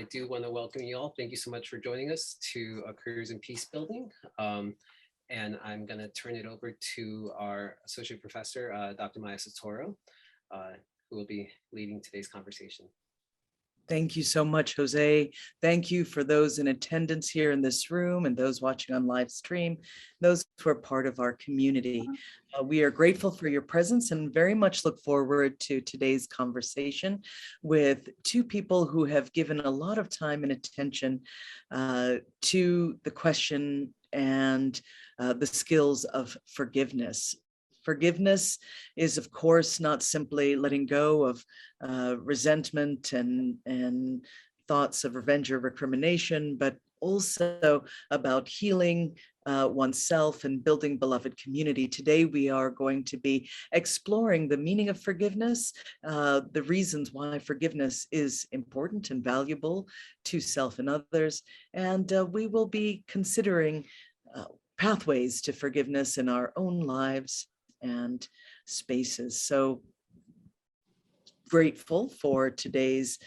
do want to welcome you all. Thank you so much for joining us to Careers in Peacebuilding. And I'm going to turn it over to our Associate Professor, Dr. Maya Soetoro, who will be leading today's conversation. Thank you so much, Jose. Thank you for those in attendance here in this room and those watching on live stream, those who are part of our community. We are grateful for your presence and very much look forward to today's conversation with two people who have given a lot of time and attention to the question and the skills of forgiveness. Forgiveness is, of course, not simply letting go of resentment and thoughts of revenge or recrimination, but also about healing oneself and building beloved community. Today, we are going to be exploring the meaning of forgiveness, the reasons why forgiveness is important and valuable to self and others, and we will be considering pathways to forgiveness in our own lives and spaces. So grateful for today's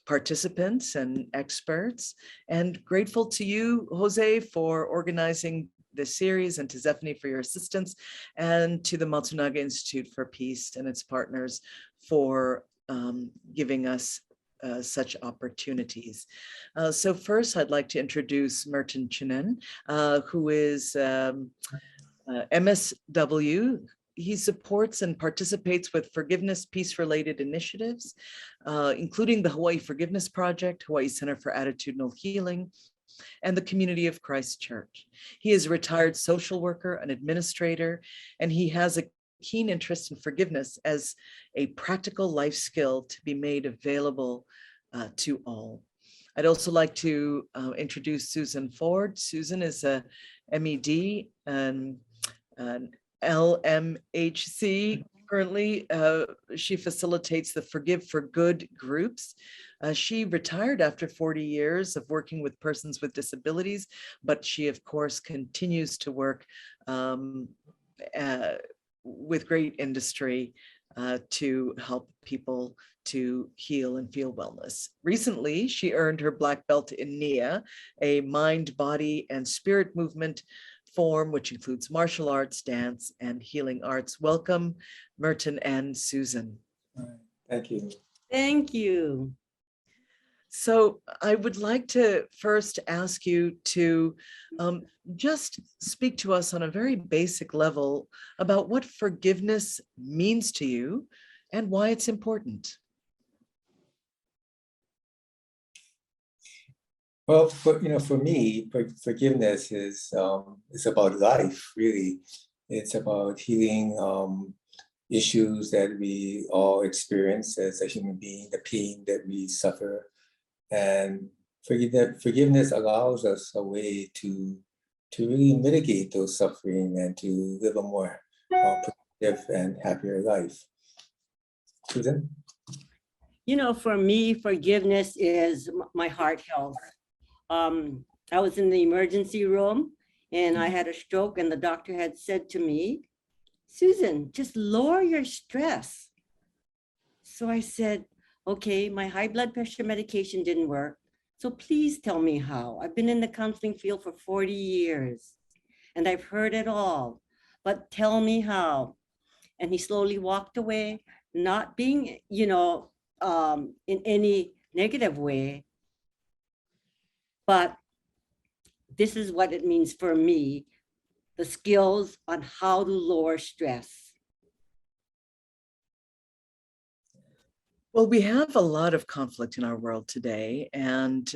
participants and experts, and grateful to you, Jose, for organizing this series, and to Zephanie for your assistance, and to the Matsunaga Institute for Peace and its partners for giving us such opportunities. So first, I'd like to introduce Merton Chinen, who is MSW. He supports and participates with forgiveness, peace-related initiatives, including the Hawaii Forgiveness Project, Hawaii Center for Attitudinal Healing, and the Community of Christ Church. He is a retired social worker, an administrator, and he has a keen interest in forgiveness as a practical life skill to be made available to all. I'd also like to introduce Susan Foard. Susan is a MED and an LMHC. Currently, she facilitates the Forgive for Good groups. She retired after 40 years of working with persons with disabilities, but she, of course, continues to work with great industry to help people to heal and feel wellness. Recently, she earned her Black Belt in NIA, a mind, body, and spirit movement form, which includes martial arts, dance, and healing arts. Welcome, Merton and Susan. Thank you. Thank you. So I would like to first ask you to just speak to us on a very basic level about what forgiveness means to you and why it's important. Well, for me, forgiveness is about life, really. It's about healing issues that we all experience as a human being, the pain that we suffer. And forgiveness allows us a way to really mitigate those suffering and to live a more productive and happier life. Susan? For me, forgiveness is my heart health. I was in the emergency room and I had a stroke, and the doctor had said to me, Susan, just lower your stress. So I said, okay, my high blood pressure medication didn't work. So please tell me how. I've been in the counseling field for 40 years and I've heard it all, but tell me how. And he slowly walked away, not being, in any negative way. But this is what it means for me, the skills on how to lower stress. Well, we have a lot of conflict in our world today, and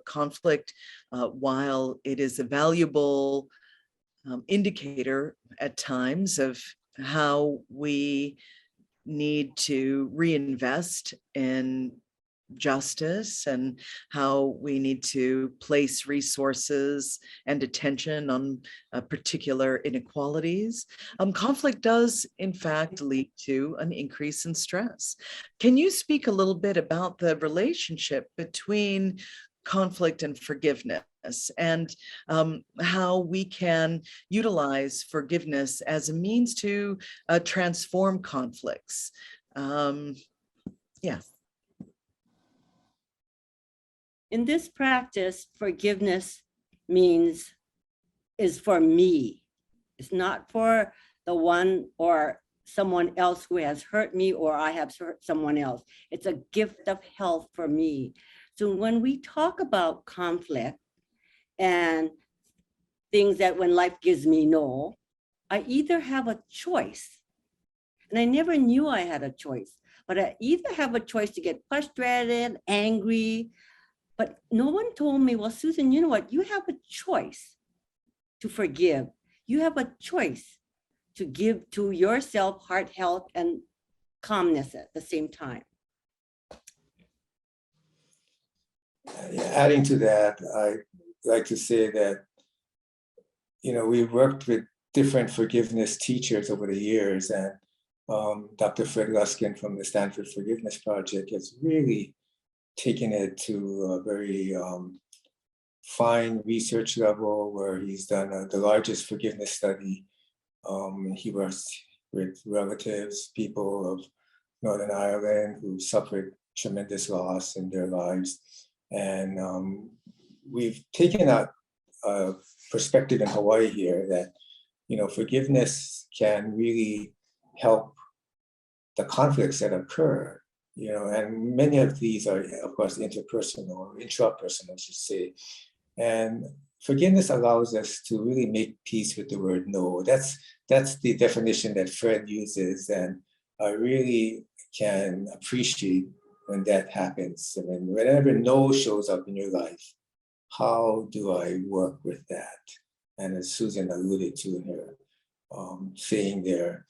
conflict, while it is a valuable indicator at times of how we need to reinvest in justice and how we need to place resources and attention on particular inequalities. Conflict does, in fact, lead to an increase in stress. Can you speak a little bit about the relationship between conflict and forgiveness, and how we can utilize forgiveness as a means to transform conflicts? Yeah. in this practice, forgiveness is for me. It's not for the one or someone else who has hurt me or I have hurt someone else. It's a gift of health for me. So when we talk about conflict and things that when life gives me no, I either have a choice, and I never knew I had a choice, but I either have a choice to get frustrated, angry, but no one told me, well, Susan, you know what? You have a choice to forgive. You have a choice to give to yourself heart health and calmness at the same time. Adding to that, I like to say that, we worked with different forgiveness teachers over the years, and Dr. Fred Luskin from the Stanford Forgiveness Project has really taken it to a very fine research level where he's done the largest forgiveness study. He works with relatives, people of Northern Ireland who suffered tremendous loss in their lives. And we've taken a perspective in Hawaii here that, forgiveness can really help the conflicts that occur, and many of these are, of course, interpersonal or intrapersonal, I should say. And forgiveness allows us to really make peace with the word no. That's the definition that Fred uses, and I really can appreciate when that happens. I mean, whenever no shows up in your life, how do I work with that? And as Susan alluded to in her saying there,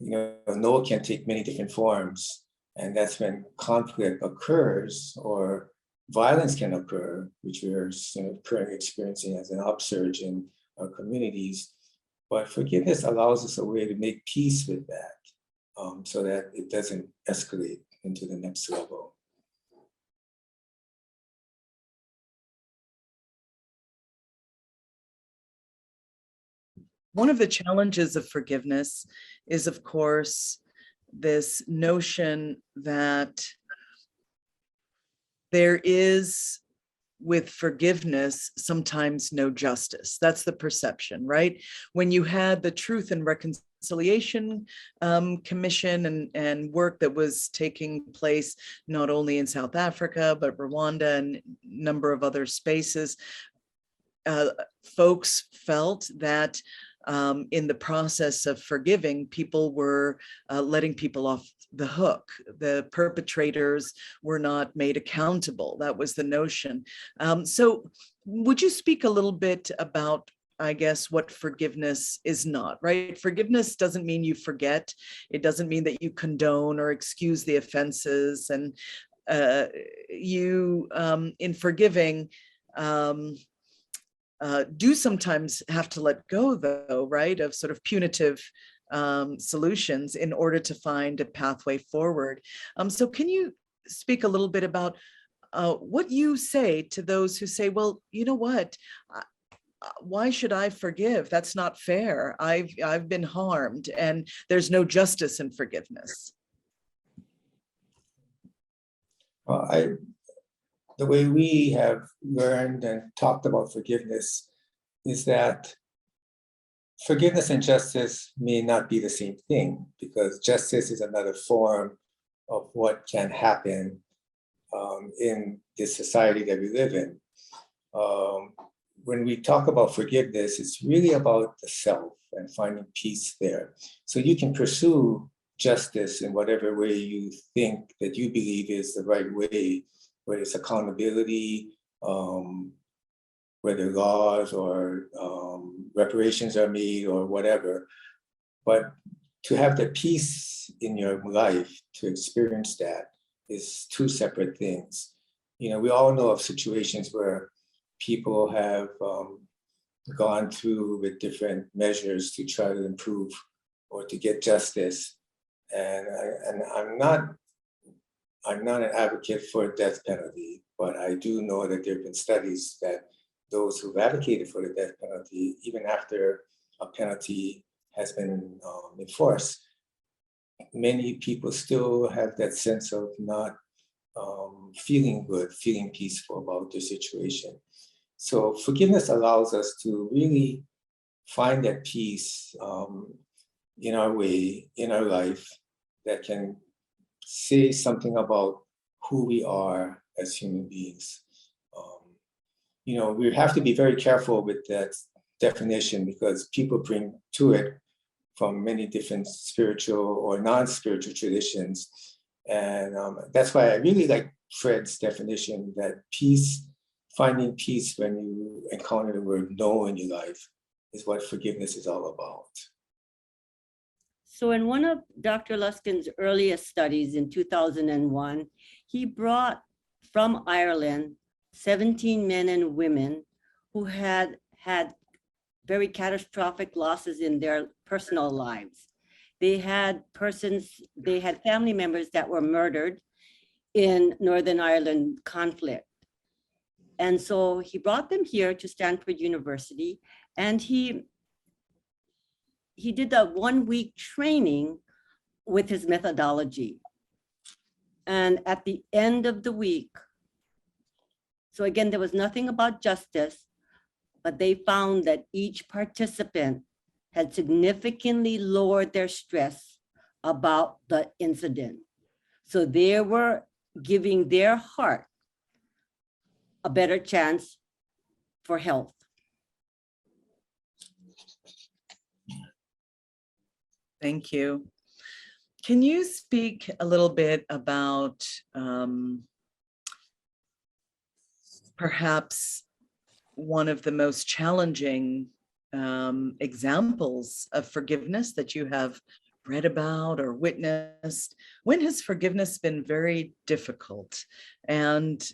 no can take many different forms, and that's when conflict occurs or violence can occur, which we are currently experiencing as an upsurge in our communities. But forgiveness allows us a way to make peace with that, so that it doesn't escalate into the next level. One of the challenges of forgiveness is, of course, this notion that there is, with forgiveness, sometimes no justice. That's the perception, right? When you had the Truth and Reconciliation Commission and work that was taking place not only in South Africa, but Rwanda and a number of other spaces, folks felt that in the process of forgiving, people were letting people off the hook. The perpetrators were not made accountable. That was the notion. So would you speak a little bit about, I guess, what forgiveness is not, right? Forgiveness doesn't mean you forget. It doesn't mean that you condone or excuse the offenses. And you, in forgiving, do sometimes have to let go, though, right, of sort of punitive solutions in order to find a pathway forward. So can you speak a little bit about what you say to those who say, well, you know what, why should I forgive? That's not fair. I've been harmed and there's no justice in forgiveness. Well, the way we have learned and talked about forgiveness is that forgiveness and justice may not be the same thing, because justice is another form of what can happen in this society that we live in. When we talk about forgiveness, it's really about the self and finding peace there. So you can pursue justice in whatever way you think that you believe is the right way, whether it's accountability, whether laws or reparations are made or whatever. But to have the peace in your life, to experience that, is two separate things. We all know of situations where people have gone through with different measures to try to improve or to get justice. And I'm not an advocate for a death penalty, but I do know that there have been studies that those who've advocated for the death penalty, even after a penalty has been enforced, many people still have that sense of not feeling good, feeling peaceful about the situation. So forgiveness allows us to really find that peace in our way, in our life, that can say something about who we are as human beings. We have to be very careful with that definition because people bring to it from many different spiritual or non-spiritual traditions. And that's why I really like Fred's definition that peace, finding peace when you encounter the word no in your life is what forgiveness is all about. So in one of Dr. Luskin's earliest studies in 2001, he brought from Ireland 17 men and women who had had very catastrophic losses in their personal lives. They had family members that were murdered in Northern Ireland conflict. And so he brought them here to Stanford University, and he did a 1-week training with his methodology. And at the end of the week, so again, there was nothing about justice, but they found that each participant had significantly lowered their stress about the incident. So they were giving their heart a better chance for health. Thank you. Can you speak a little bit about perhaps one of the most challenging examples of forgiveness that you have read about or witnessed? When has forgiveness been very difficult? And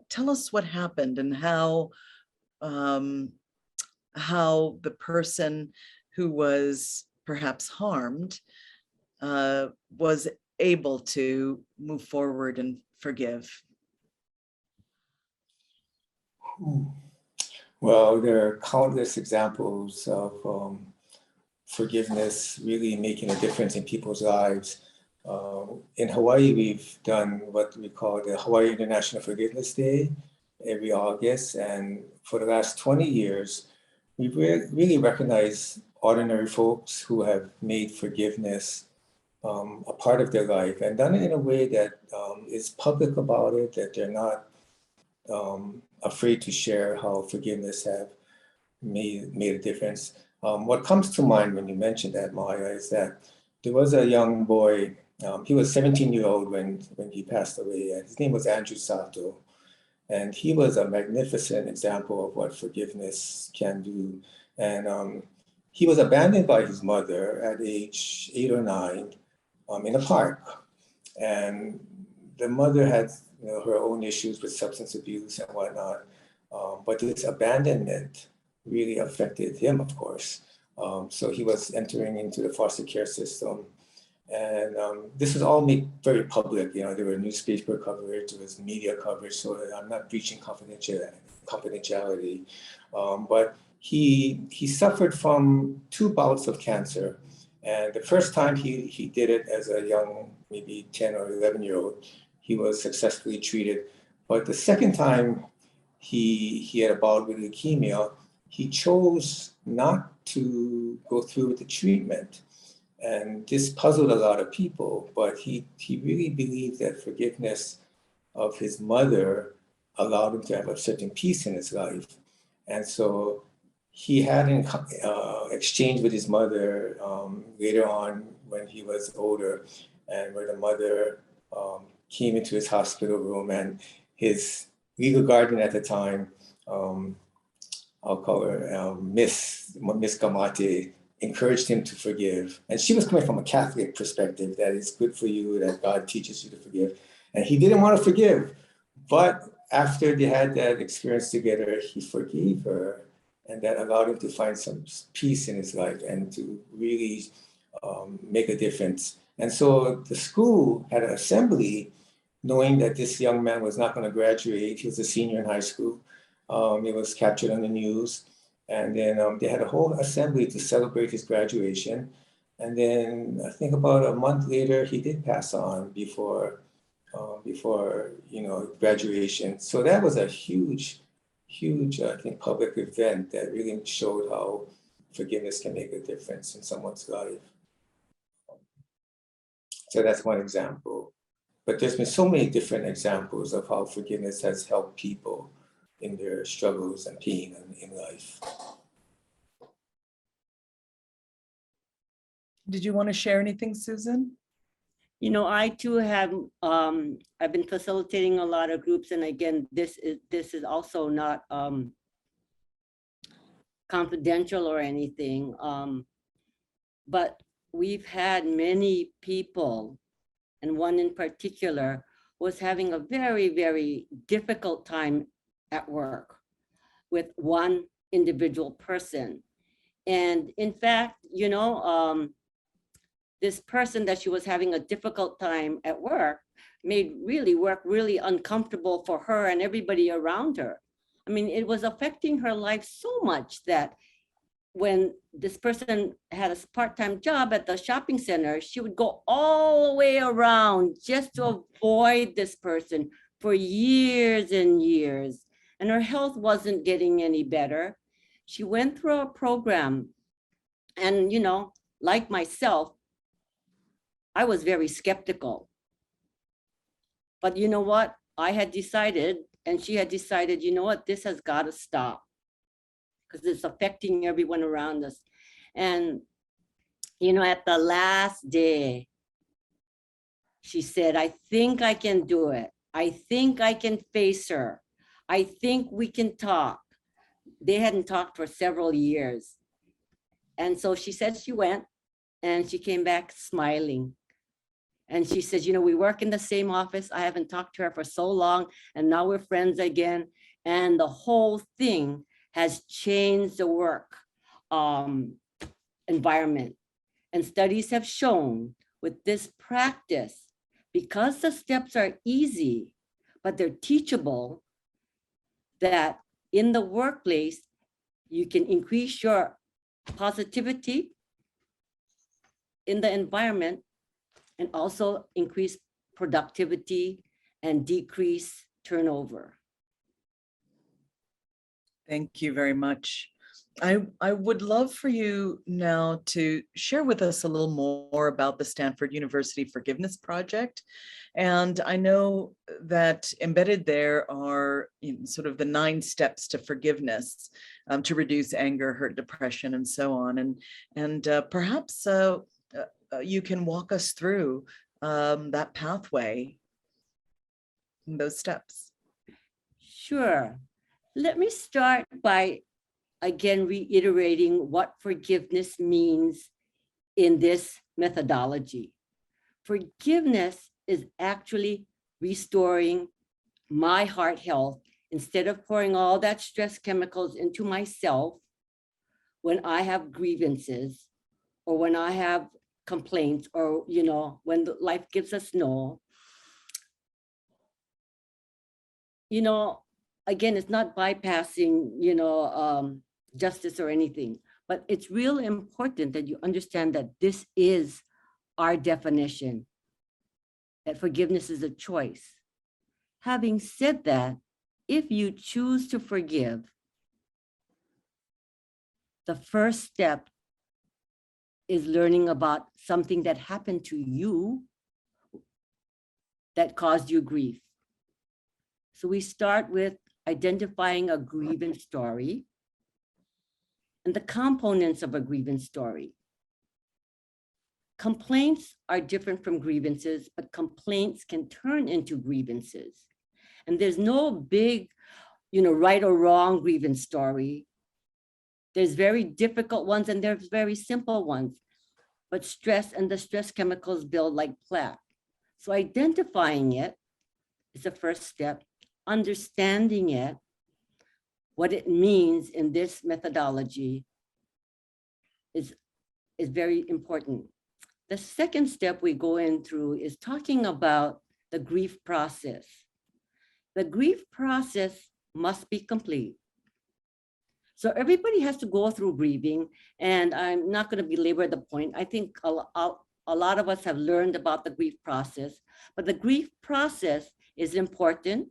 tell us what happened and how the person who was perhaps harmed was able to move forward and forgive. Well, there are countless examples of forgiveness really making a difference in people's lives. In Hawaii, we've done what we call the Hawaii International Forgiveness Day every August. And for the last 20 years, we've really recognized ordinary folks who have made forgiveness a part of their life and done it in a way that is public about it, that they're not afraid to share how forgiveness have made a difference. What comes to mind when you mention that, Maya, is that there was a young boy, he was 17-year-old when he passed away, and his name was Andrew Sato. And he was a magnificent example of what forgiveness can do. And he was abandoned by his mother at age 8 or 9 in a park. And the mother had her own issues with substance abuse and whatnot. But this abandonment really affected him, of course. So he was entering into the foster care system. And this was all made very public. There were newspaper coverage, there was media coverage, so I'm not breaching confidentiality. But he suffered from 2 bouts of cancer. And the first time he did it as a young, maybe 10 or 11-year-old, he was successfully treated. But the second time he had a bout with leukemia, he chose not to go through with the treatment. And this puzzled a lot of people, but he really believed that forgiveness of his mother allowed him to have a certain peace in his life. And so he had an exchange with his mother later on when he was older, and where the mother came into his hospital room, and his legal guardian at the time, I'll call her Miss Gamate, encouraged him to forgive. And she was coming from a Catholic perspective, that it's good for you, that God teaches you to forgive. And he didn't want to forgive. But after they had that experience together, he forgave her. And that allowed him to find some peace in his life and to really make a difference. And so the school had an assembly, knowing that this young man was not going to graduate. He was a senior in high school. It was captured on the news. And then they had a whole assembly to celebrate his graduation. And then I think about a month later, he did pass on before before, graduation. So that was a huge, I think, public event that really showed how forgiveness can make a difference in someone's life. So that's one example. But there's been so many different examples of how forgiveness has helped people in their struggles and pain in life. Did you want to share anything, Susan? I too have, I've been facilitating a lot of groups, and again, this is also not confidential or anything, but we've had many people, and one in particular was having a very, very difficult time at work with one individual person. And in fact, this person that she was having a difficult time at work made work really uncomfortable for her and everybody around her. I mean, it was affecting her life so much that when this person had a part-time job at the shopping center, she would go all the way around just to avoid this person for years and years. And her health wasn't getting any better. She went through a program, and like myself, I was very skeptical. But you know what? I had decided, and she had decided, you know what? This has got to stop because it's affecting everyone around us. And, at the last day, she said, I think I can do it. I think I can face her. I think we can talk. They hadn't talked for several years. And so she said she went, and she came back smiling. And she says, we work in the same office. I haven't talked to her for so long, and now we're friends again. And the whole thing has changed the work environment. And studies have shown with this practice, because the steps are easy, but they're teachable, that in the workplace, you can increase your positivity in the environment, and also increase productivity and decrease turnover. Thank you very much. I would love for you now to share with us a little more about the Stanford University Forgiveness Project. And I know that embedded there are sort of the 9 steps to forgiveness, to reduce anger, hurt, depression, and so on. And perhaps you can walk us through that pathway, those steps. Sure. Let me start by, again, reiterating what forgiveness means in this methodology. Forgiveness is actually restoring my heart health instead of pouring all that stress chemicals into myself when I have grievances or when I have complaints, or when life gives us no. Again, it's not bypassing justice or anything, but it's real important that you understand that this is our definition, that forgiveness is a choice. Having said that, if you choose to forgive, the first step is learning about something that happened to you that caused you grief. So we start with identifying a grievance story and the components of a grievance story. Complaints are different from grievances, but complaints can turn into grievances. And there's no big, right or wrong grievance story. There's very difficult ones and there's very simple ones, but stress and the stress chemicals build like plaque. So identifying it is the first step. Understanding it, what it means in this methodology is very important. The second step we go in through is talking about the grief process. The grief process must be complete. So everybody has to go through grieving, and I'm not going to belabor the point. I think I'll a lot of us have learned about the grief process, but the grief process is important,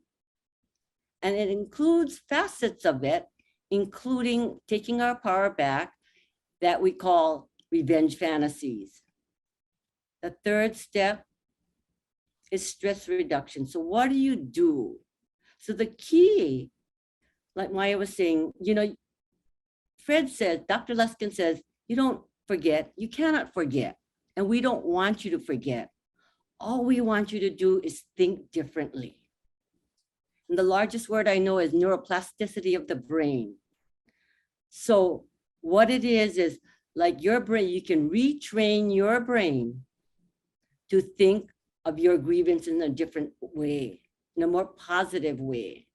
and it includes facets of it, including taking our power back that we call revenge fantasies. The third step is stress reduction. So what do you do? So the key, like Maya was saying, you know, Fred says, Dr. Luskin says, you don't forget, you cannot forget. And we don't want you to forget. All we want you to do is think differently. And the largest word I know is neuroplasticity of the brain. So what it is like your brain, you can retrain your brain to think of your grievance in a different way, in a more positive way.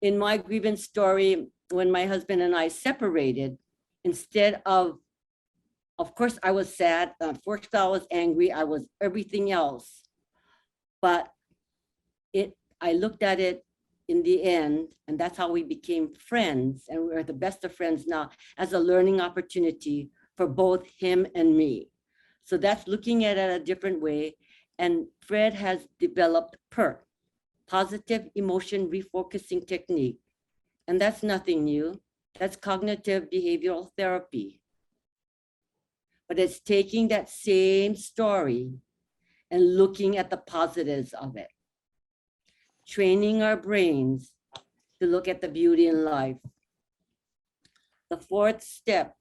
In my grievance story, when my husband and I separated, instead of course I was sad, first I was angry, I was everything else. But I looked at it in the end, and that's how we became friends, and we're the best of friends now, as a learning opportunity for both him and me. So that's looking at it a different way. And Fred has developed PERT, positive emotion refocusing technique. And that's nothing new. That's cognitive behavioral therapy. But it's taking that same story and looking at the positives of it. Training our brains to look at the beauty in life. The fourth step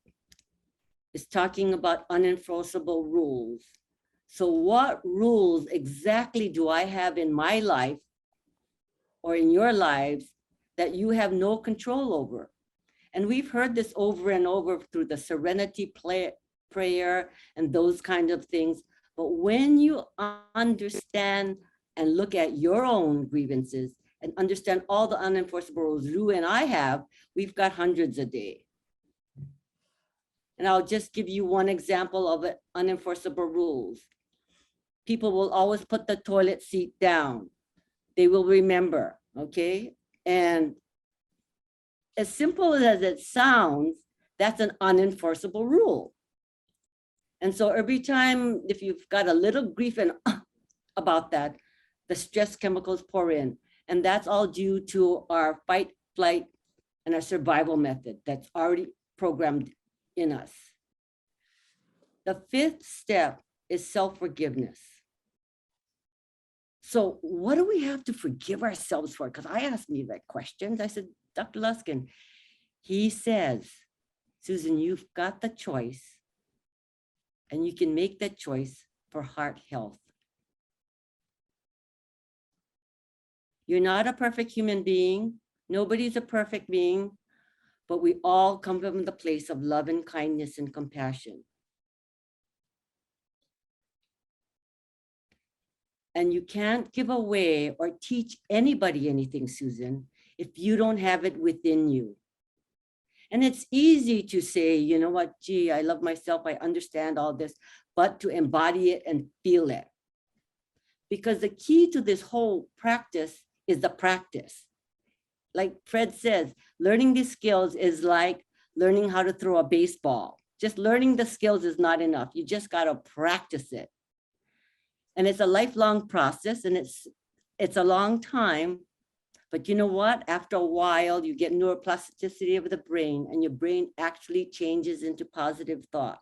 is talking about unenforceable rules. So what rules exactly do I have in my life or in your lives that you have no control over? And we've heard this over and over through the serenity prayer and those kind of things. But when you understand and look at your own grievances and understand all the unenforceable rules you and I have, we've got hundreds a day. And I'll just give you one example of it, unenforceable rules. People will always put the toilet seat down. They will remember, okay? And as simple as it sounds, that's an unenforceable rule. And so every time, if you've got a little grief and about that, the stress chemicals pour in. And that's all due to our fight, flight, and our survival method that's already programmed in us. The fifth step is self-forgiveness. So what do we have to forgive ourselves for? Because I asked me that question. I said, Dr. Luskin, he says, Susan, you've got the choice, and you can make that choice for heart health. You're not a perfect human being. Nobody's a perfect being, but we all come from the place of love and kindness and compassion. And you can't give away or teach anybody anything, Susan, if you don't have it within you. And it's easy to say, you know what, gee, I love myself, I understand all this, but to embody it and feel it. Because the key to this whole practice is the practice. Like Fred says, learning these skills is like learning how to throw a baseball. Just learning the skills is not enough. You just got to practice it. And it's a lifelong process, and it's a long time. But you know what? After a while, you get neuroplasticity of the brain, and your brain actually changes into positive thoughts.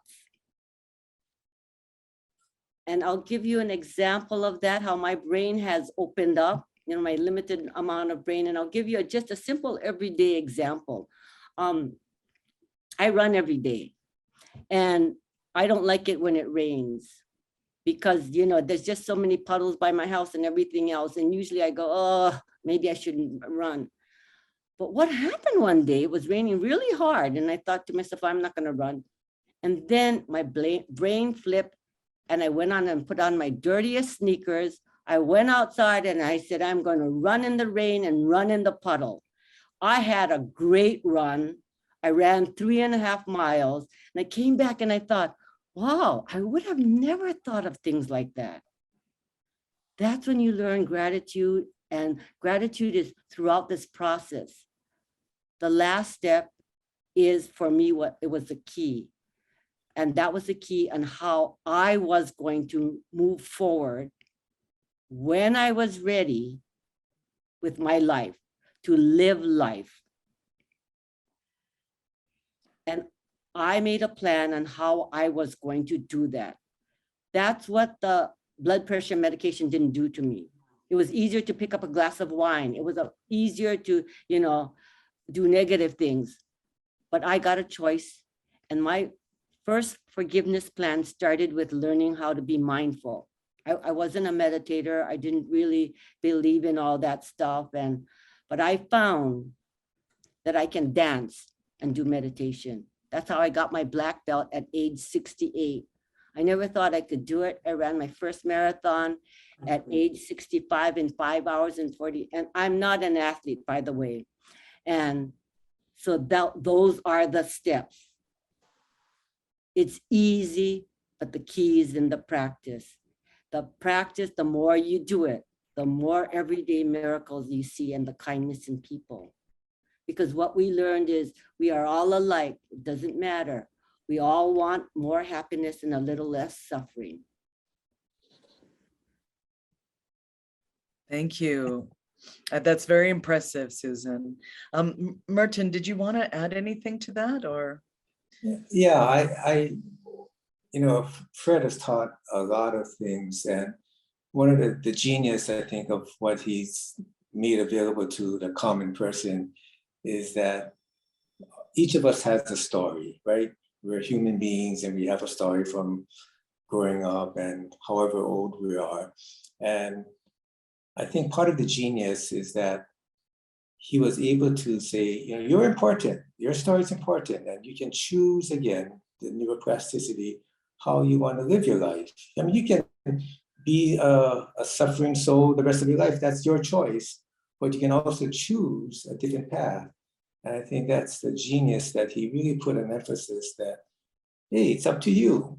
And I'll give you an example of that, how my brain has opened up, you know, my limited amount of brain. And I'll give you just a simple everyday example. I run every day, and I don't like it when it rains, because, you know, there's just so many puddles by my house and everything else. And usually I go, oh, maybe I shouldn't run. But what happened one day, it was raining really hard. And I thought to myself, I'm not going to run. And then my brain flipped, and I went on and put on my dirtiest sneakers. I went outside and I said, I'm going to run in the rain and run in the puddle. I had a great run. I ran 3.5 miles, and I came back and I thought, wow, I would have never thought of things like that. That's when you learn gratitude, and gratitude is throughout this process. The last step is, for me, what it was the key. And that was the key on how I was going to move forward when I was ready with my life, to live life. And I made a plan on how I was going to do that. That's what the blood pressure medication didn't do to me. It was easier to pick up a glass of wine. It was easier to, do negative things. But I got a choice. And my first forgiveness plan started with learning how to be mindful. I wasn't a meditator. I didn't really believe in all that stuff. But I found that I can dance and do meditation. That's how I got my black belt at age 68. I never thought I could do it. I ran my first marathon at age 65 in 5 hours and 40. And I'm not an athlete, by the way. And so those are the steps. It's easy, but the key is in the practice. The practice, the more you do it, the more everyday miracles you see and the kindness in people. Because what we learned is we are all alike. It doesn't matter. We all want more happiness and a little less suffering. Thank you. That's very impressive, Susan. Merton, did you want to add anything to that, or? Yeah, I Fred has taught a lot of things, and one of the genius, I think, of what he's made available to the common person is that each of us has a story, right? We're human beings and we have a story from growing up and however old we are. And I think part of the genius is that he was able to say, you're important, your story is important, and you can choose again, the neuroplasticity, how you want to live your life. I mean, you can be a suffering soul the rest of your life, that's your choice, but you can also choose a different path. And I think that's the genius that he really put an emphasis that, hey, it's up to you.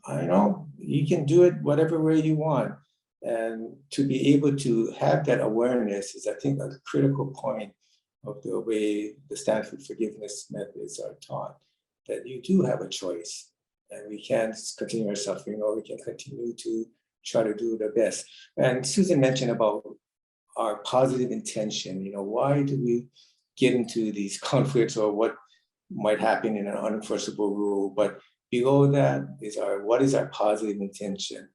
You can do it whatever way you want. And to be able to have that awareness is, I think, a critical point of the way the Stanford Forgiveness methods are taught, that you do have a choice. And we can continue our suffering, or we can continue to try to do the best. And Susan mentioned about our positive intention. Why do we get into these conflicts, or what might happen in an unenforceable rule? But below that is what is our positive intention?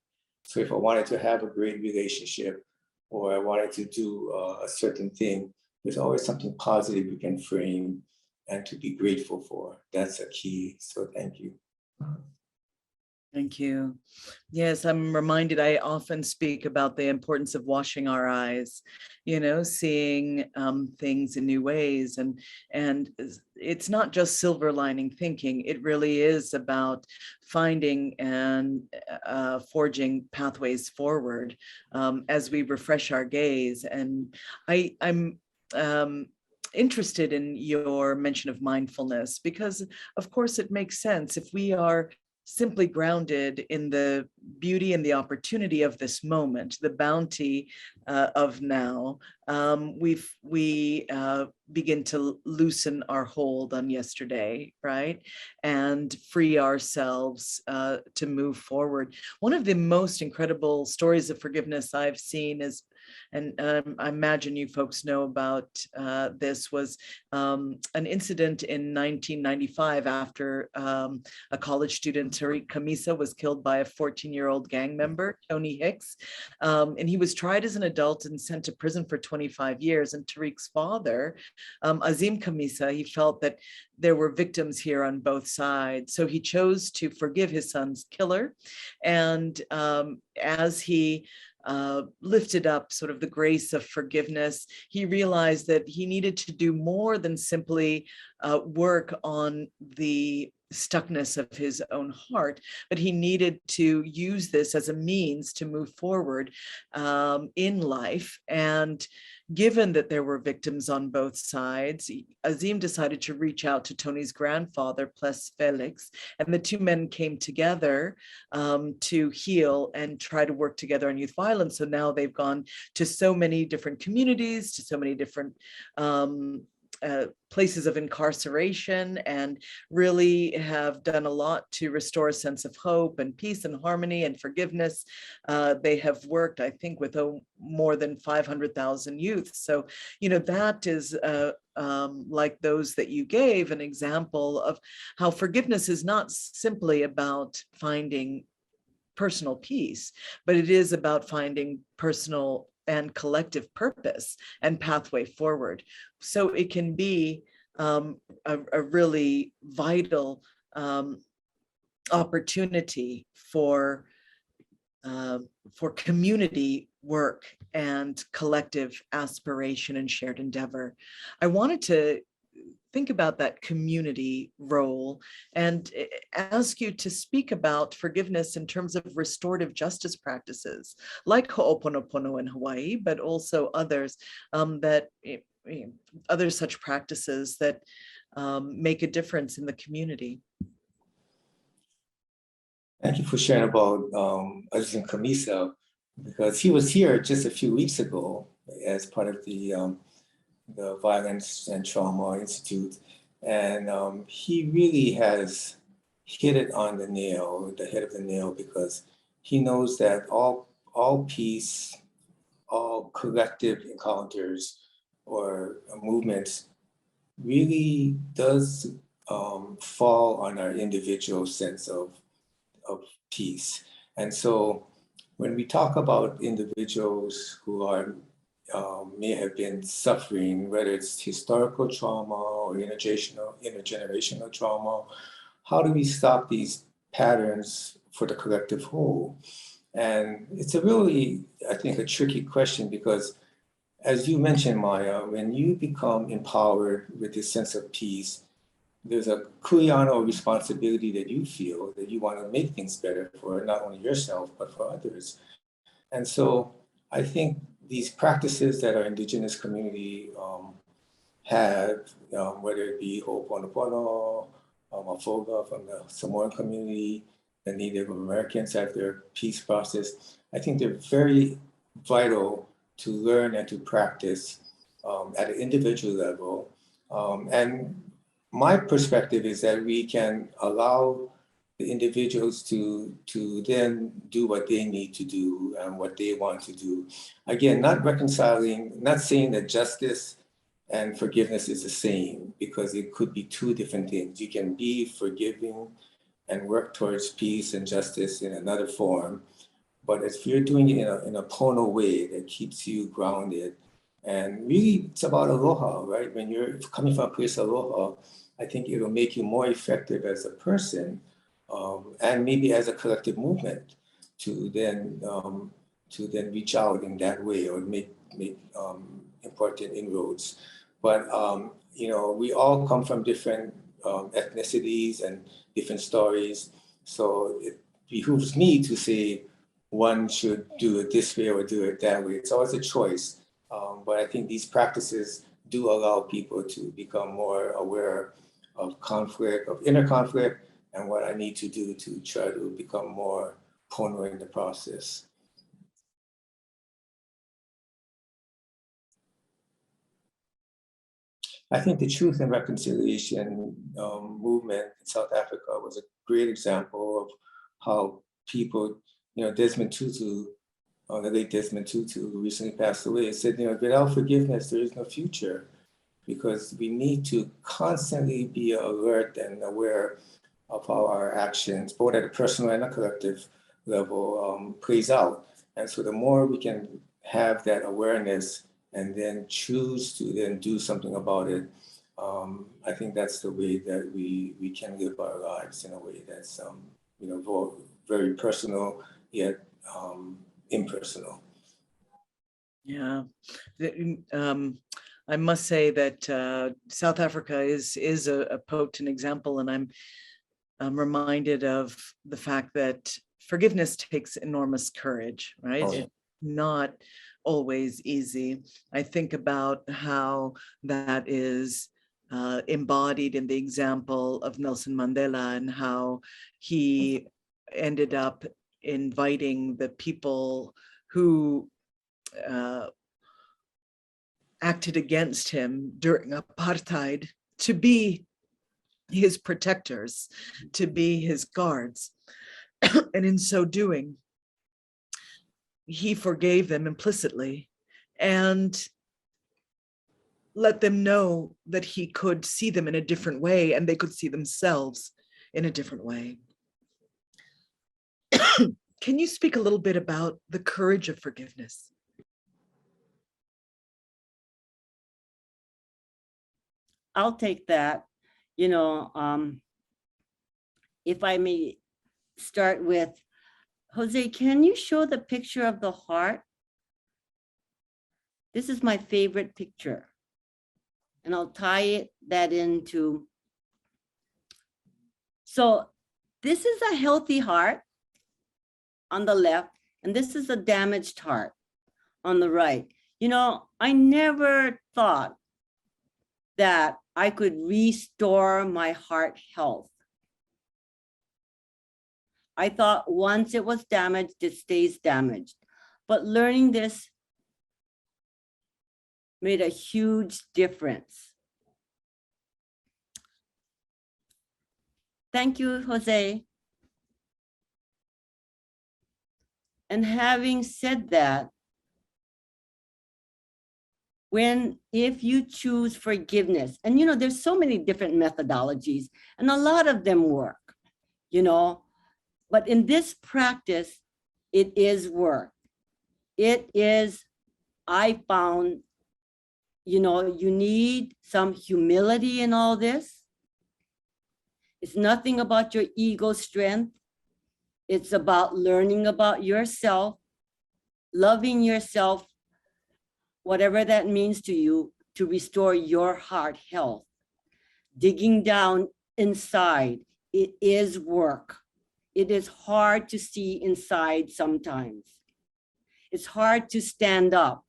So if I wanted to have a great relationship, or I wanted to do a certain thing, there's always something positive we can frame and to be grateful for. That's a key. So thank you. Thank you. Yes, I'm reminded, I often speak about the importance of washing our eyes, seeing things in new ways. And it's not just silver lining thinking. It really is about finding and forging pathways forward as we refresh our gaze. And I'm interested in your mention of mindfulness, because of course it makes sense. If we are simply grounded in the beauty and the opportunity of this moment, the bounty of now, we begin to loosen our hold on yesterday, right? And free ourselves to move forward. One of the most incredible stories of forgiveness I've seen is, and I imagine you folks know about this, was an incident in 1995 after a college student, Tariq Kamisa, was killed by a 14-year-old gang member, Tony Hicks. And he was tried as an adult and sent to prison for 25 years. And Tariq's father, Azim Kamisa, he felt that there were victims here on both sides. So he chose to forgive his son's killer. And as he lifted up sort of the grace of forgiveness, he realized that he needed to do more than simply work on the stuckness of his own heart, but he needed to use this as a means to move forward in life. And given that there were victims on both sides, Azim decided to reach out to Tony's grandfather, Ples Felix, and the two men came together to heal and try to work together on youth violence. So now they've gone to so many different communities, to so many different places of incarceration and really have done a lot to restore a sense of hope and peace and harmony and forgiveness. They have worked, I think, with more than 500,000 youth. So, you know, that is like those that you gave, an example of how forgiveness is not simply about finding personal peace, but it is about finding personal and collective purpose and pathway forward. So it can be a really vital opportunity for community work and collective aspiration and shared endeavor. I wanted to think about that community role and ask you to speak about forgiveness in terms of restorative justice practices like Ho'oponopono in Hawaii, but also others other such practices that make a difference in the community. Thank you for sharing about Ajahn Kamisa, because he was here just a few weeks ago as part of the Violence and Trauma Institute. And he really has hit it on the nail, the head of the nail, because he knows that all peace, all collective encounters or movements really does fall on our individual sense of peace. And so when we talk about individuals who are may have been suffering, whether it's historical trauma or intergenerational trauma, how do we stop these patterns for the collective whole? And it's a really, I think, a tricky question, because as you mentioned, Maya, when you become empowered with this sense of peace, there's a kuleana responsibility that you feel that you want to make things better for not only yourself, but for others. And so I think these practices that our indigenous community have, whether it be Ho'oponopono, Afoga from the Samoan community, the Native Americans have their peace process, I think they're very vital to learn and to practice at an individual level. And my perspective is that we can allow the individuals to then do what they need to do and what they want to do. Again, not reconciling, not saying that justice and forgiveness is the same, because it could be two different things. You can be forgiving and work towards peace and justice in another form, but if you're doing it in a pono way that keeps you grounded, and really it's about aloha, right? When you're coming from a place of aloha, I think it'll make you more effective as a person, and maybe as a collective movement to then reach out in that way or make important inroads. But you know, we all come from different ethnicities and different stories, so it behooves me to say one should do it this way or do it that way. It's always a choice, but I think these practices do allow people to become more aware of conflict, of inner conflict, and what I need to do to try to become more pono in the process. I think the Truth and Reconciliation movement in South Africa was a great example of how people, you know, Desmond Tutu, the late Desmond Tutu, who recently passed away, said, you know, without forgiveness, there is no future, because we need to constantly be alert and aware of how our actions, both at a personal and a collective level, plays out. And so the more we can have that awareness and then choose to then do something about it, I think that's the way that we can live our lives in a way that's, you know, very personal, yet impersonal. Yeah. I must say that South Africa is a potent example, and I'm reminded of the fact that forgiveness takes enormous courage, right? Oh. It's not always easy. I think about how that is embodied in the example of Nelson Mandela and how he ended up inviting the people who acted against him during apartheid to be his protectors, to be his guards. And in so doing, he forgave them implicitly and let them know that he could see them in a different way and they could see themselves in a different way. Can you speak a little bit about the courage of forgiveness? I'll take that. You know, if I may start with, Jose, can you show the picture of the heart? This is my favorite picture. And I'll tie that into, so this is a healthy heart on the left, and this is a damaged heart on the right. You know, I never thought that I could restore my heart health. I thought once it was damaged, it stays damaged. But learning this made a huge difference. Thank you, Jose. And having said that, if you choose forgiveness, and you know, there's so many different methodologies, and a lot of them work, you know, but in this practice, it is work. It is, I found, you know, you need some humility in all this. It's nothing about your ego strength. It's about learning about yourself, loving yourself, whatever that means to you, to restore your heart health. Digging down inside, it is work. It is hard to see inside sometimes. It's hard to stand up.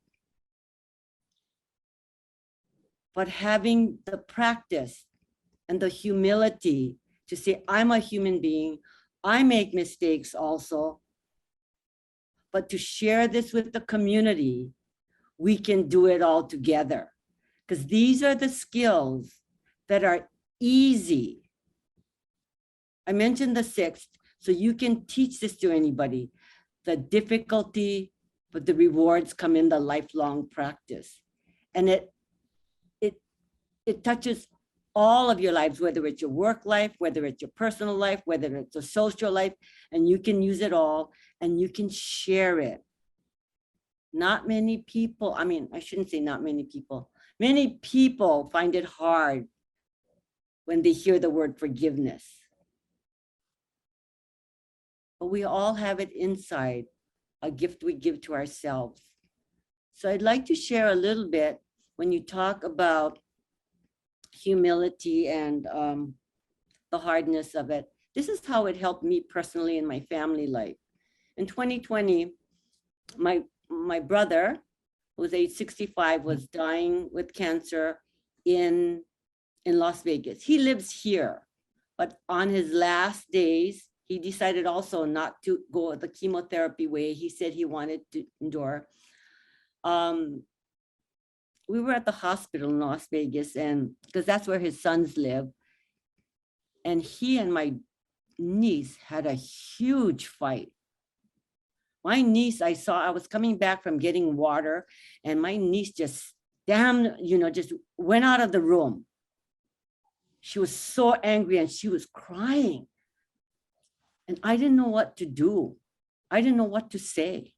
But having the practice and the humility to say, I'm a human being, I make mistakes also, but to share this with the community, we can do it all together. Because these are the skills that are easy. I mentioned the sixth, so you can teach this to anybody. The difficulty, but the rewards come in the lifelong practice. And it touches all of your lives, whether it's your work life, whether it's your personal life, whether it's a social life, and you can use it all and you can share it. Not many people, I mean, I shouldn't say not many people. Many people find it hard when they hear the word forgiveness. But we all have it inside, a gift we give to ourselves. So I'd like to share a little bit when you talk about humility and the hardness of it. This is how it helped me personally in my family life. In 2020, my brother, who was age 65, was dying with cancer in Las Vegas. He lives here, but on his last days, he decided also not to go the chemotherapy way. He said he wanted to endure. We were at the hospital in Las Vegas, and because that's where his sons live. And he and my niece had a huge fight. My niece, I was coming back from getting water, and my niece just just went out of the room. She was so angry and she was crying. And I didn't know what to do. I didn't know what to say.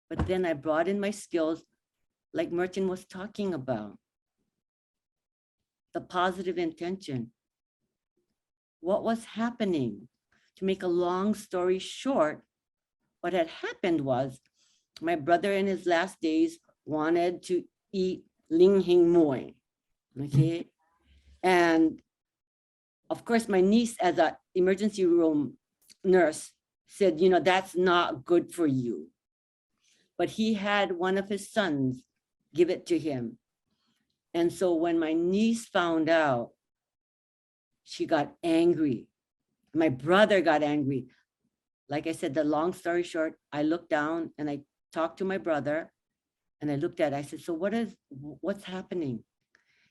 But then I brought in my skills, like Merton was talking about. The positive intention. What was happening? To make a long story short, what had happened was my brother in his last days wanted to eat ling hing moi, okay? And of course, my niece as an emergency room nurse said, you know, that's not good for you. But he had one of his sons give it to him. And so when my niece found out, she got angry. My brother got angry. Like I said, the long story short, I looked down and I talked to my brother, And I looked at it, I said, so what's happening?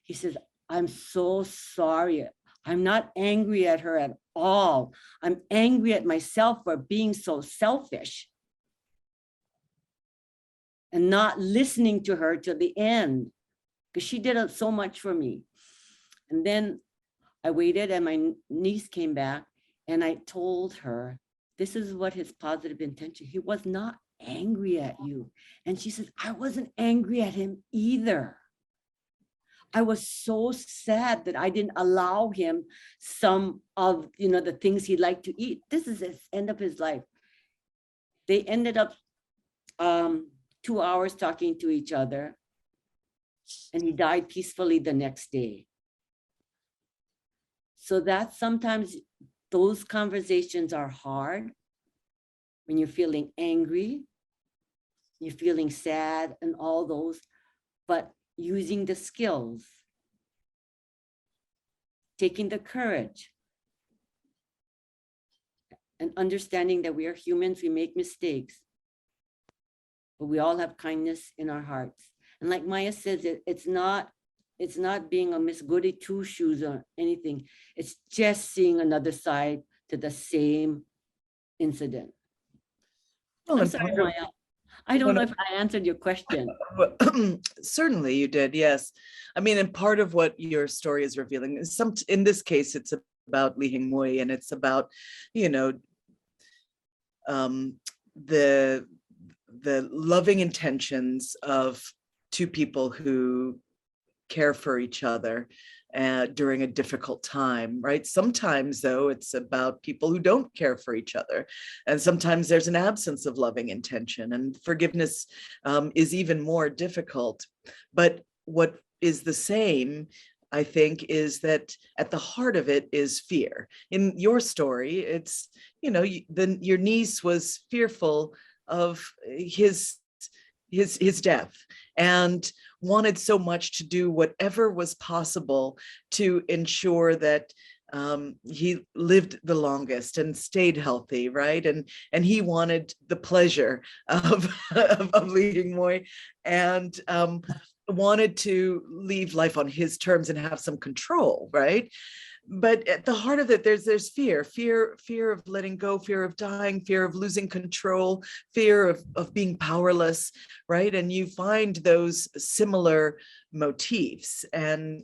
He says, I'm so sorry. I'm not angry at her at all. I'm angry at myself for being so selfish and not listening to her till the end, because she did so much for me. And then I waited and my niece came back and I told her, this is what his positive intention. He was not angry at you. And she says, I wasn't angry at him either. I was so sad that I didn't allow him some of, the things he'd like to eat. This is the end of his life. They ended up 2 hours talking to each other, and he died peacefully the next day. So that sometimes those conversations are hard when you're feeling angry, you're feeling sad and all those, but using the skills, taking the courage, and understanding that we are humans, we make mistakes, but we all have kindness in our hearts. And like Maya says, it's not being a Miss Goody Two-Shoes or anything. It's just seeing another side to the same incident. Well, I'm sorry, Maya. I don't know if I answered your question. Certainly you did, yes. I mean, and part of what your story is revealing is in this case, it's about Lee Hing Mui, and it's about, the loving intentions of two people who care for each other during a difficult time, right? Sometimes, though, it's about people who don't care for each other. And sometimes there's an absence of loving intention, and forgiveness is even more difficult. But what is the same, I think, is that at the heart of it is fear. In your story, it's, your niece was fearful of his death and wanted so much to do whatever was possible to ensure that he lived the longest and stayed healthy, right? And he wanted the pleasure of Lee Hing Mui, and wanted to leave life on his terms and have some control, right? But at the heart of it, there's fear of letting go, fear of dying, fear of losing control, fear of being powerless, right? And you find those similar motifs and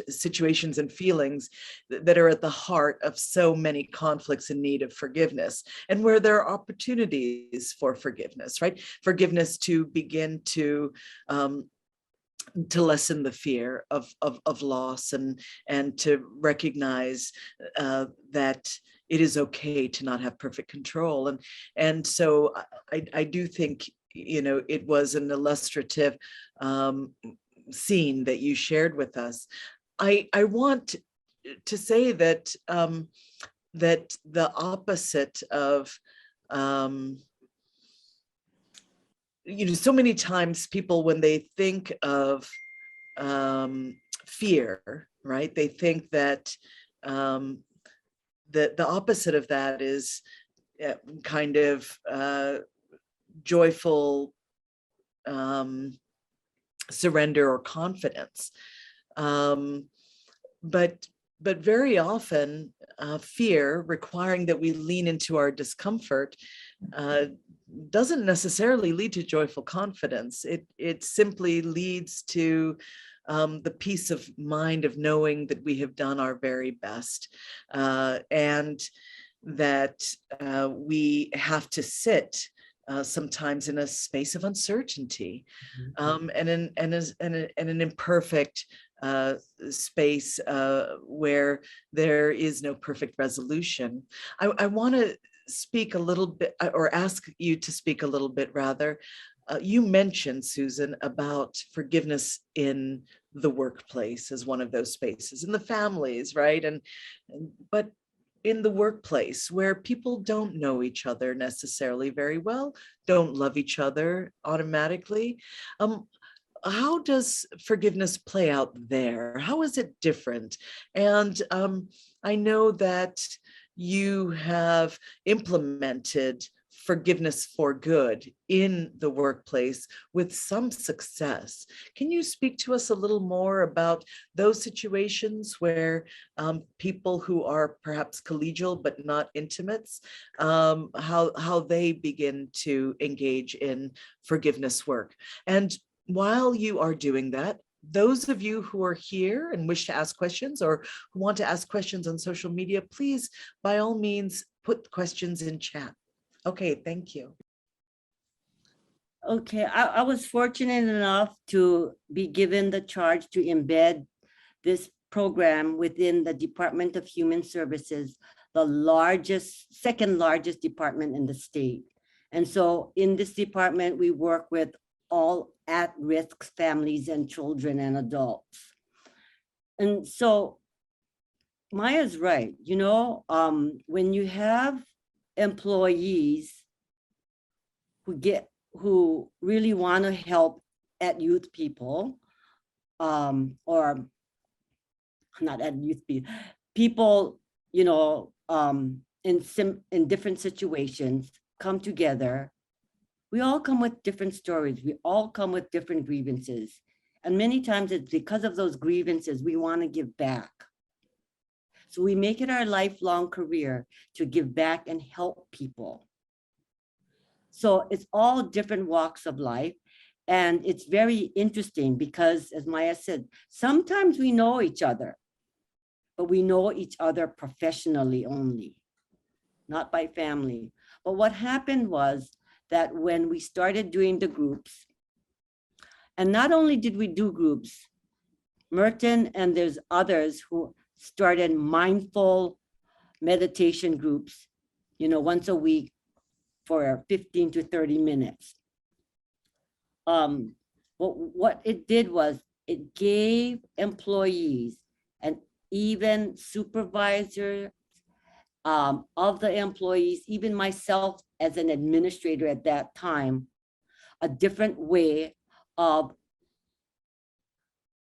situations and feelings that are at the heart of so many conflicts in need of forgiveness, and where there are opportunities for forgiveness, right? Forgiveness to begin to lessen the fear of loss, and to recognize that it is okay to not have perfect control. And so I do think, it was an illustrative scene that you shared with us. I want to say that that the opposite of so many times people, when they think of fear, right, they think that the opposite of that is kind of joyful surrender or confidence. But very often fear, requiring that we lean into our discomfort, doesn't necessarily lead to joyful confidence. It simply leads to the peace of mind of knowing that we have done our very best, and that we have to sit sometimes in a space of uncertainty, and an imperfect space where there is no perfect resolution. I want to speak a little bit, or ask you to speak a little bit rather. You mentioned, Susan, about forgiveness in the workplace as one of those spaces, in the families, right? But in the workplace, where people don't know each other necessarily very well, don't love each other automatically. How does forgiveness play out there? How is it different? And I know that you have implemented forgiveness for good in the workplace with some success. Can you speak to us a little more about those situations where people who are perhaps collegial but not intimates, how they begin to engage in forgiveness work? And while you are doing that, those of you who are here and wish to ask questions or who want to ask questions on social media, please, by all means, put questions in chat. Okay, thank you. Okay, I was fortunate enough to be given the charge to embed this program within the Department of Human Services, the second largest department in the state. And so in this department, we work with all at-risk families and children and adults. And so Maya's right, when you have employees who really want to help at youth people, or not at youth people, in different situations come together. We all come with different stories. We all come with different grievances. And many times it's because of those grievances, we want to give back. So we make it our lifelong career to give back and help people. So it's all different walks of life. And it's very interesting because, as Maya said, sometimes we know each other, but we know each other professionally only, not by family. But what happened was that when we started doing the groups, and not only did we do groups, Merton and there's others who started mindful meditation groups, once a week for 15 to 30 minutes. What it did was it gave employees and even supervisors of the employees, even myself as an administrator at that time, a different way of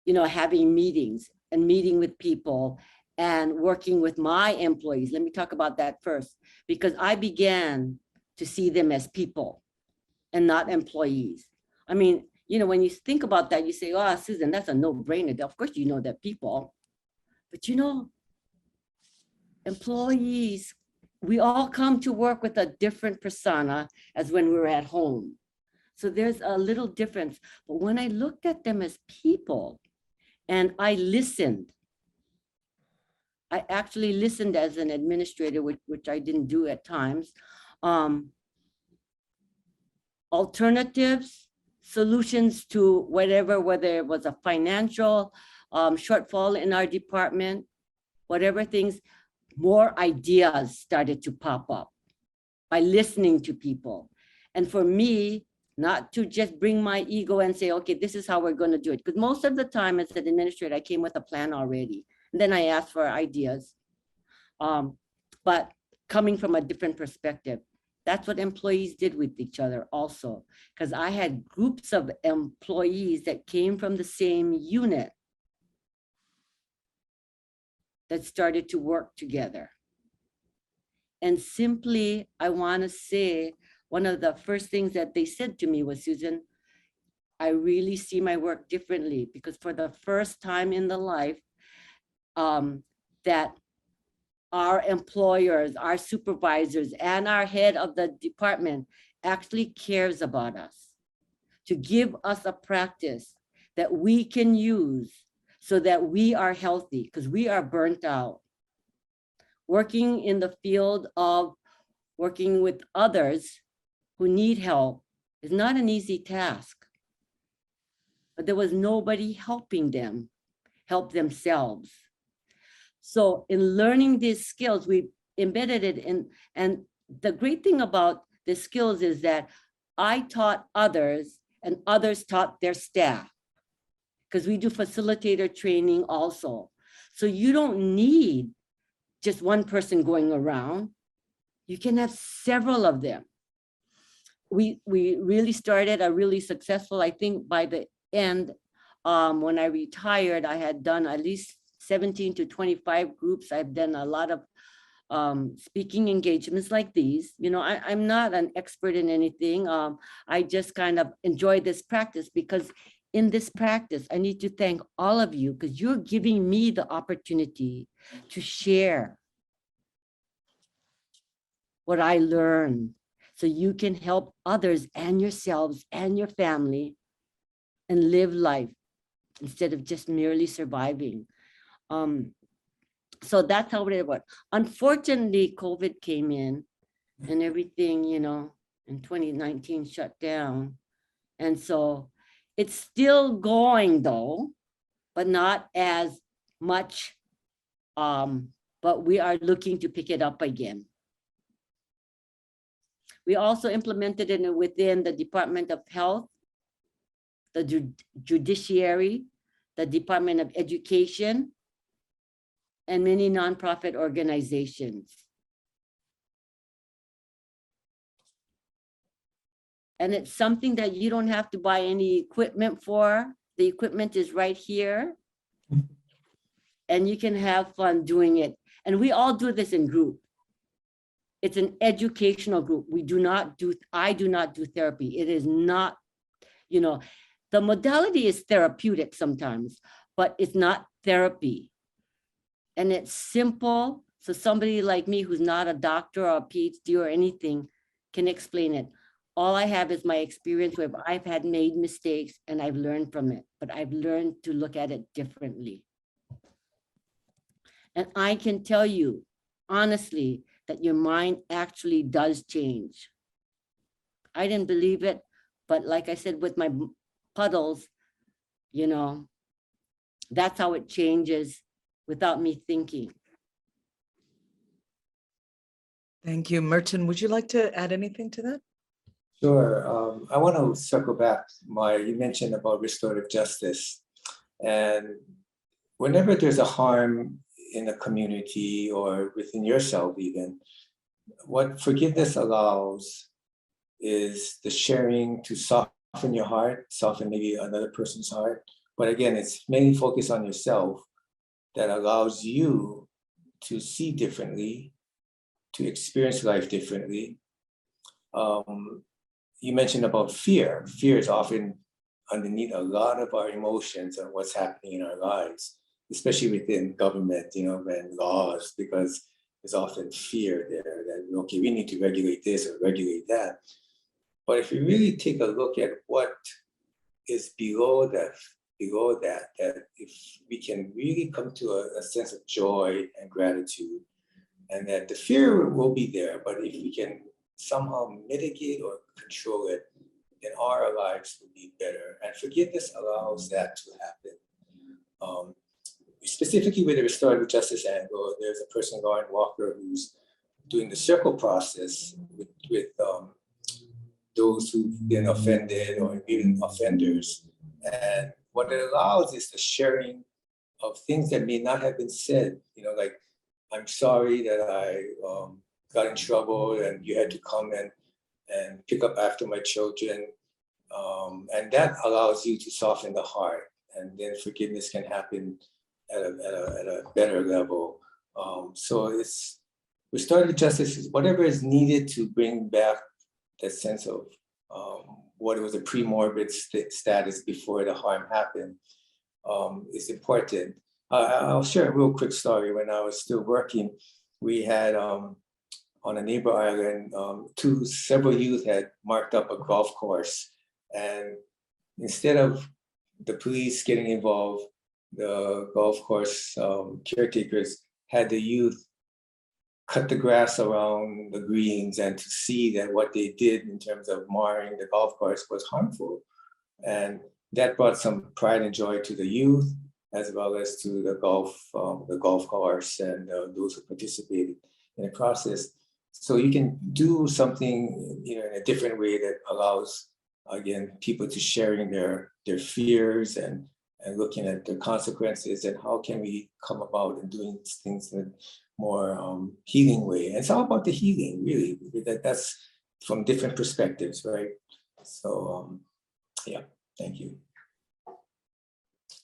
having meetings and meeting with people and working with my employees. Let me talk about that first, because I began to see them as people and not employees. I mean, when you think about that, you say, oh, Susan, that's a no-brainer. Of course, they're people. But employees, we all come to work with a different persona as when we were at home. So there's a little difference. But when I looked at them as people and I listened, I actually listened as an administrator, which I didn't do at times. Alternatives, solutions to whether it was a financial shortfall in our department, whatever things, more ideas started to pop up by listening to people. And for me, not to just bring my ego and say, okay, this is how we're going to do it. Because most of the time as an administrator, I came with a plan already. And then I asked for ideas. But coming from a different perspective, that's what employees did with each other also. Because I had groups of employees that came from the same unit that started to work together. And simply, I want to say, one of the first things that they said to me was, Susan, I really see my work differently, because for the first time in the life, that our employers, our supervisors, and our head of the department actually cares about us, to give us a practice that we can use so that we are healthy, because we are burnt out. Working in the field of working with others who need help is not an easy task. But there was nobody helping them help themselves. So in learning these skills, we embedded it in, and the great thing about the skills is that I taught others and others taught their staff, because we do facilitator training also. So you don't need just one person going around. You can have several of them. We really started a really successful, I think by the end, when I retired, I had done at least 17 to 25 groups. I've done a lot of speaking engagements like these. You know, I'm not an expert in anything. I just kind of enjoy this practice, because in this practice, I need to thank all of you, because you're giving me the opportunity to share what I learned, so you can help others and yourselves and your family and live life instead of just merely surviving. So that's how it was. Unfortunately, COVID came in and everything, you know, in 2019 shut down. And so it's still going though, but not as much. But we are looking to pick it up again. We also implemented it within the Department of Health, the Judiciary, the Department of Education, and many nonprofit organizations. And it's something that you don't have to buy any equipment for. The equipment is right here. And you can have fun doing it. And we all do this in group. It's an educational group. I do not do therapy. It is not, you know, the modality is therapeutic sometimes, but it's not therapy. And it's simple. So somebody like me who's not a doctor or a PhD or anything can explain it. All I have is my experience where I've had made mistakes and I've learned from it, but I've learned to look at it differently. And I can tell you, honestly, that your mind actually does change. I didn't believe it, but like I said, with my puddles, you know, that's how it changes without me thinking. Thank you. Merton, would you like to add anything to that? Sure. I want to circle back. You mentioned about restorative justice. And whenever there's a harm in a community or within yourself even, what forgiveness allows is the sharing to soften your heart, soften maybe another person's heart. But again, it's mainly focused on yourself that allows you to see differently, to experience life differently. You mentioned about fear. Fear is often underneath a lot of our emotions and what's happening in our lives, especially within government, you know, and laws, because there's often fear there that, okay, we need to regulate this or regulate that. But if you really take a look at what is below that, that if we can really come to a sense of joy and gratitude, and that the fear will be there, but if we can somehow mitigate or control it, then our lives will be better. And forgiveness allows that to happen. Specifically with the restorative justice angle, there's a person, Lauren Walker, who's doing the circle process with those who've been offended or even offenders. And what it allows is the sharing of things that may not have been said, you know, like, I'm sorry that I got in trouble and you had to come and pick up after my children. And that allows you to soften the heart, and then forgiveness can happen at a better level. So it's restorative justice is whatever is needed to bring back that sense of what was a pre-morbid status before the harm happened is important. I'll share a real quick story. When I was still working, we had on a neighbor island, several youth had marked up a golf course, and instead of the police getting involved, the golf course caretakers had the youth cut the grass around the greens and to see that what they did in terms of marring the golf course was harmful. And that brought some pride and joy to the youth, as well as to the golf course and those who participated in the process. So you can do something, you know, in a different way that allows, again, people to sharing their fears and looking at the consequences and how can we come about and doing things in a more healing way. And it's all about the healing, really. That's from different perspectives, right? So, yeah, thank you.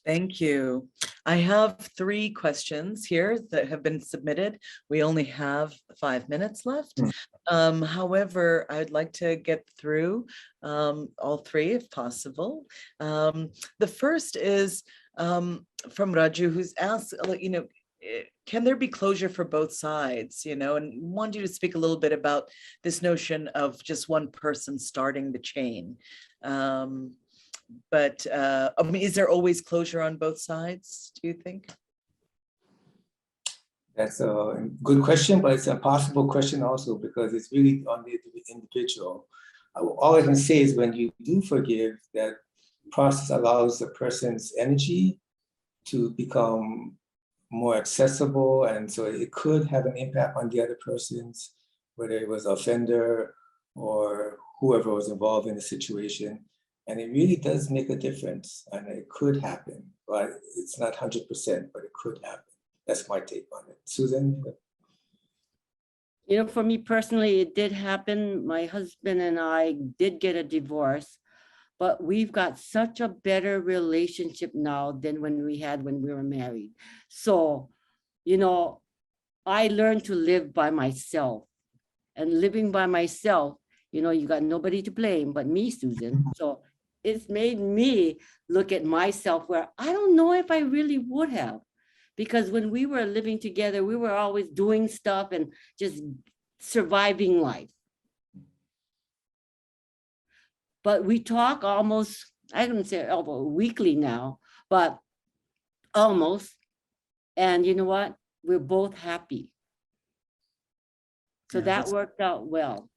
Thank you. I have 3 questions here that have been submitted. We only have 5 minutes left. However, I'd like to get through all 3 if possible. The first is from Raju, who's asked, can there be closure for both sides, and wanted you to speak a little bit about this notion of just one person starting the chain. But I mean, is there always closure on both sides, do you think? That's a good question, but it's a possible question also because it's really on the individual. All I can say is when you do forgive, that process allows the person's energy to become more accessible, and so it could have an impact on the other person's, whether it was offender or whoever was involved in the situation. And it really does make a difference, and it could happen, but it's not 100%, but it could happen. That's my take on it. Susan? For me personally, it did happen. My husband and I did get a divorce, but we've got such a better relationship now than when we were married. So, I learned to live by myself, and living by myself, you got nobody to blame but me, Susan. So it's made me look at myself where I don't know if I really would have, because when we were living together, we were always doing stuff and just surviving life. But we talk almost, I don't say weekly now, but almost. And you know what? We're both happy. So that worked out well.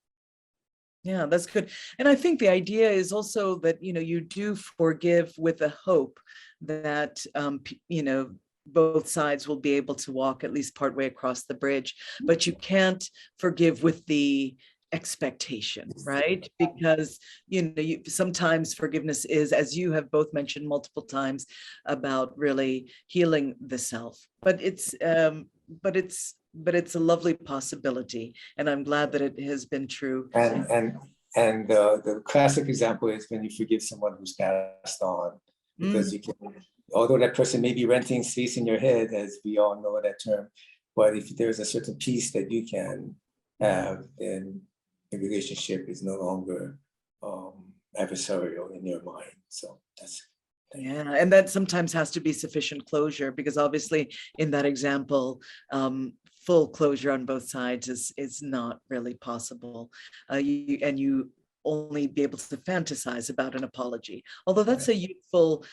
Yeah, that's good. And I think the idea is also that, you do forgive with a hope that, both sides will be able to walk at least partway across the bridge, but you can't forgive with the expectation, right? Because, sometimes forgiveness is, as you have both mentioned multiple times, about really healing the self, but it's a lovely possibility, and I'm glad that it has been true. And the classic example is when you forgive someone who's passed on, because you can, although that person may be renting space in your head, as we all know that term, but if there's a certain peace that you can have, then the relationship is no longer adversarial in your mind. So that's. Yeah, and that sometimes has to be sufficient closure, because obviously in that example, full closure on both sides is not really possible. You only be able to fantasize about an apology, although that's a useful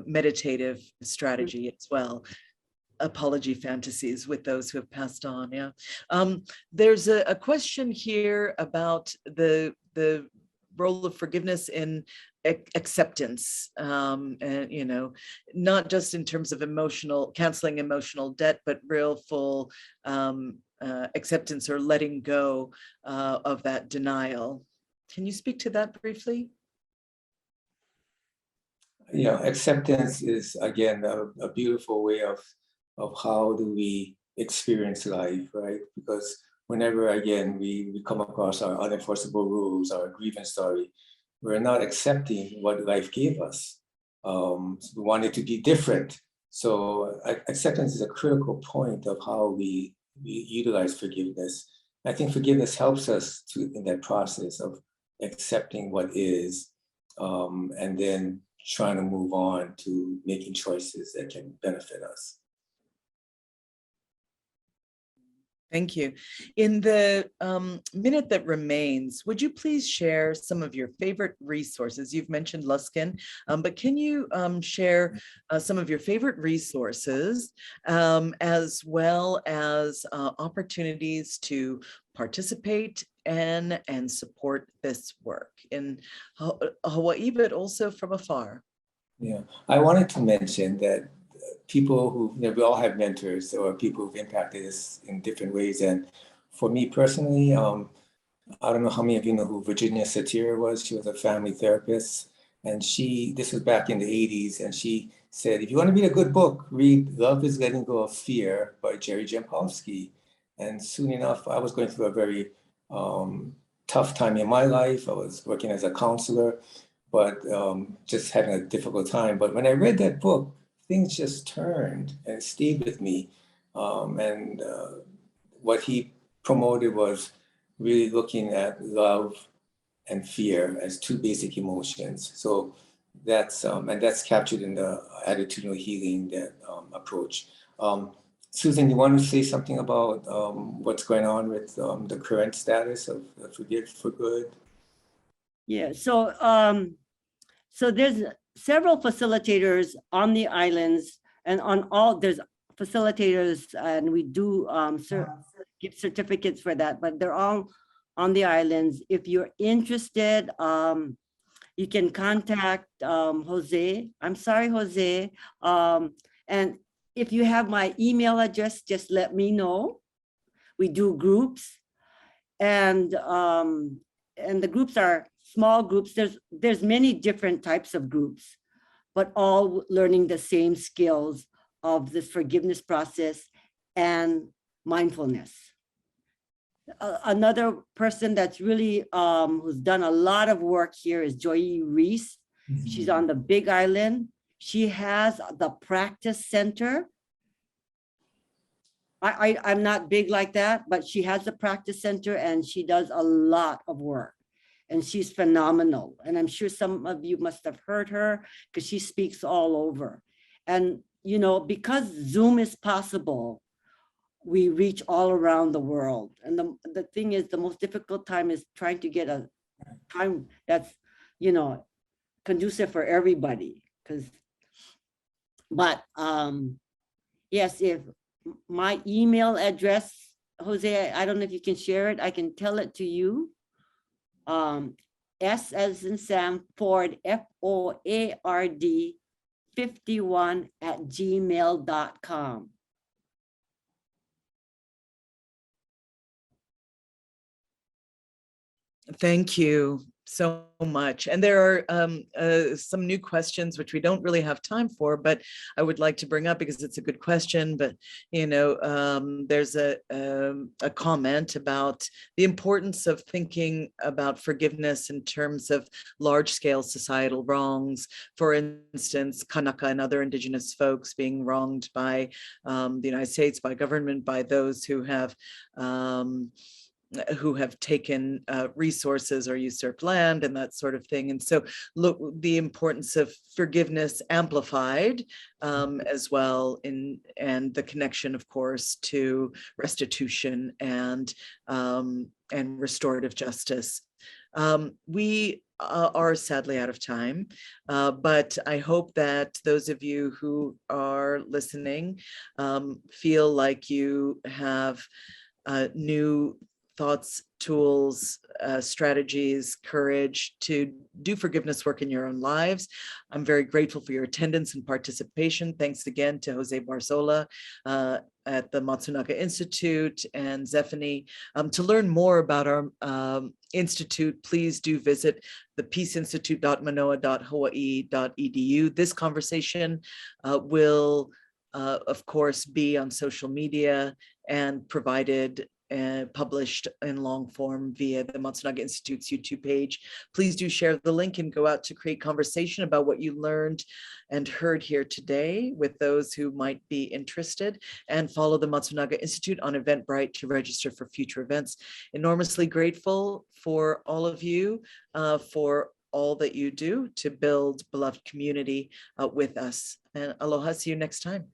meditative strategy as well. Apology fantasies with those who have passed on. Yeah. There's a question here about the role of forgiveness in acceptance, and not just in terms of canceling emotional debt, but real full acceptance or letting go of that denial. Can you speak to that briefly? Acceptance is, again, a beautiful way of how do we experience life, right? Because whenever, again, we come across our unenforceable rules, our grievance story, we're not accepting what life gave us. So we want it to be different. So acceptance is a critical point of how we utilize forgiveness. I think forgiveness helps us in that process of accepting what is, and then trying to move on to making choices that can benefit us. Thank you. In the minute that remains, would you please share some of your favorite resources? You've mentioned Luskin, but can you share some of your favorite resources, as well as opportunities to participate and support this work in Hawaii, but also from afar? Yeah, I wanted to mention that people who, we all have mentors or people who've impacted us in different ways. And for me personally, I don't know how many of you know who Virginia Soetoro was. She was a family therapist. And this was back in the 80s. And she said, if you want to read a good book, read Love is Letting Go of Fear by Jerry Jampolsky. And soon enough, I was going through a very tough time in my life. I was working as a counselor, but just having a difficult time. But when I read that book, things just turned and stayed with me. And what he promoted was really looking at love and fear as two basic emotions. So that's and that's captured in the attitudinal healing that approach. Susan, you want to say something about what's going on with the current status of Forgive for Good? Yeah, so so there's several facilitators on the islands, and on all there's facilitators, and we do give certificates for that, but they're all on the islands. If you're interested, you can contact Jose. I'm sorry, Jose. And if you have my email address, just let me know. We do groups, and the groups are small groups. There's many different types of groups, but all learning the same skills of this forgiveness process and mindfulness. Another person that's really who's done a lot of work here is Joy Reese. Mm-hmm. She's on the Big Island. She has the practice center. I'm not big like that, but she has the practice center and she does a lot of work. And she's phenomenal. And I'm sure some of you must have heard her because she speaks all over. And, you know, because Zoom is possible, we reach all around the world. And the thing is, the most difficult time is trying to get a time that's, you know, conducive for everybody. But yes, if my email address, Jose, I don't know if you can share it. I can tell it to you. S as in Sam, Foard, Foard 51@gmail.com. Thank you so much. And there are some new questions which we don't really have time for, but I would like to bring up because it's a good question. But you know, there's a comment about the importance of thinking about forgiveness in terms of large-scale societal wrongs. For instance, Kanaka and other indigenous folks being wronged by the United States, by government, by those who have taken resources or usurped land and that sort of thing. And so look, the importance of forgiveness amplified as well, and the connection, of course, to restitution and restorative justice. We are sadly out of time, but I hope that those of you who are listening feel like you have new thoughts, tools, strategies, courage to do forgiveness work in your own lives. I'm very grateful for your attendance and participation. Thanks again to Jose Barzola at the Matsunaga Institute and Zephany. To learn more about our institute, please do visit the peaceinstitute.manoa.hawaii.edu. This conversation will, of course, be on social media and provided and published in long form via the Matsunaga Institute's YouTube page. Please do share the link and go out to create conversation about what you learned and heard here today with those who might be interested, and follow the Matsunaga Institute on Eventbrite to register for future events. Enormously grateful for all of you for all that you do to build beloved community with us. And aloha, see you next time.